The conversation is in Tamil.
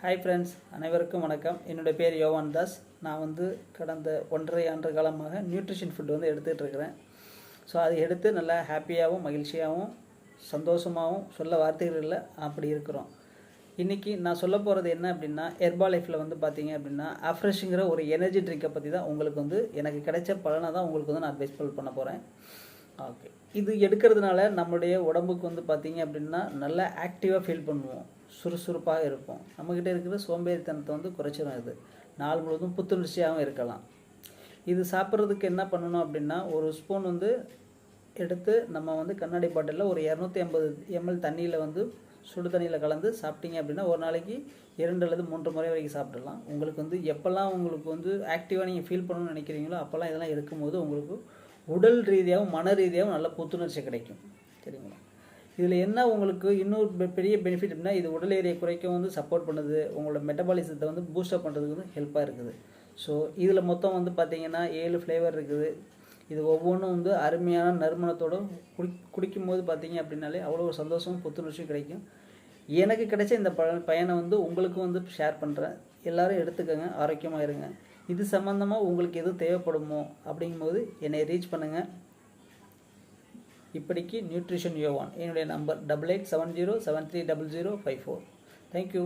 ஹாய் ஃப்ரெண்ட்ஸ், அனைவருக்கும் வணக்கம். என்னுடைய பேர் யோவான் தாஸ். நான் கடந்த 1.5 ஆண்டு காலமாக நியூட்ரிஷன் ஃபுட் எடுத்துகிட்டு இருக்கிறேன். ஸோ அது எடுத்து நல்லா ஹாப்பியாகவும் மகிழ்ச்சியாகவும் சந்தோஷமாகவும் சொல்ல வார்த்தைகள் இல்லை, அப்படி இருக்கிறோம். இன்றைக்கி நான் சொல்ல போகிறது என்ன அப்படின்னா, ஹெர்பா லைஃப்பில் பார்த்தீங்க அப்படின்னா அஃப்ரெஷ்ங்கிற ஒரு எனர்ஜி ட்ரிங்கை பற்றி தான் உங்களுக்கு எனக்கு கிடைச்ச பலனை தான் உங்களுக்கு நான் அட்வைஸ் பண்ண போகிறேன். ஓகே, இது எடுக்கிறதுனால நம்மளுடைய உடம்புக்கு பார்த்தீங்க அப்படின்னா நல்லா ஆக்டிவாக ஃபீல் பண்ணுவோம், சுறுசுறுப்பாக இருப்போம். நம்மக்கிட்ட இருக்கிற சோம்பேறித்தனத்தை குறைச்சிடும். இது நாள் முழுவதும் புத்துணர்ச்சியாகவும் இருக்கலாம். இது சாப்பிட்றதுக்கு என்ன பண்ணணும் அப்படின்னா, ஒரு ஸ்பூன் எடுத்து நம்ம கண்ணாடி பாட்டிலில் ஒரு 250 ml தண்ணியில் சுடு தண்ணியில் கலந்து சாப்பிட்டீங்க அப்படின்னா ஒரு நாளைக்கு 2 அல்லது 3 முறை வரைக்கும் சாப்பிடலாம். உங்களுக்கு எப்போல்லாம் உங்களுக்கு ஆக்டிவாக நீங்கள் ஃபீல் பண்ணணும்னு நினைக்கிறீங்களோ அப்போல்லாம் இதெல்லாம் இருக்கும்போது உங்களுக்கு உடல் ரீதியாகவும் மன ரீதியாகவும் நல்ல புத்துணர்ச்சி கிடைக்கும். சரிங்களா? இதில் என்ன உங்களுக்கு இன்னொரு பெரிய பெனிஃபிட் அப்படின்னா, இது உடல் எடையை குறைக்க சப்போர்ட் பண்ணுது, உங்களோட மெட்டபாலிசத்தை பூஸ்டப் பண்ணுறதுக்கு ஹெல்ப்பாக இருக்குது. ஸோ இதில் மொத்தம் பார்த்தீங்கன்னா 7 ஃப்ளேவர் இருக்குது. இது ஒவ்வொன்றும் அருமையான நறுமணத்தோடு குடிக்கும்போது பார்த்தீங்க அப்படின்னாலே அவ்வளோ ஒரு சந்தோஷமும் புத்துணர்ச்சியும் கிடைக்கும். எனக்கு கிடைச்ச இந்த பயனை உங்களுக்கும் ஷேர் பண்ணுறேன். எல்லோரும் எடுத்துக்கோங்க, ஆரோக்கியமாக இருங்க. இது சம்மந்தமாக உங்களுக்கு எதுவும் தேவைப்படுமோ அப்படிங்கும்போது என்னை ரீச் பண்ணுங்கள். இப்படிக்கு நியூட்ரிஷன் யோவான். என்னுடைய நம்பர் 8870730054. தேங்க்யூ.